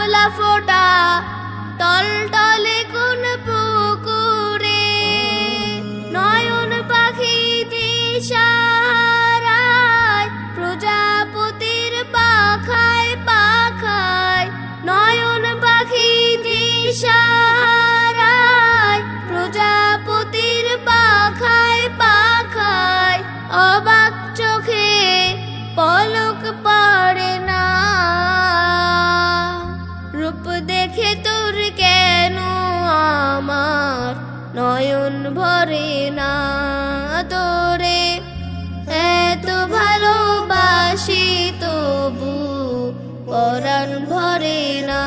শাপলা ফোটা টলটলে কোন পুকুরে, নয়ন পাখি দিশারায় প্রজাপতির পাখায় পাখায়, নয়ন পাখি দিশারায় প্রজাপতির পাখায় পাখায়, অবাক চোখে পলক পড়ে না। রূপ দেখে তোর কেন আমার নয়ন ভরে না তোরে, এত ভালোবাসি তবু পরাণ ভরে না।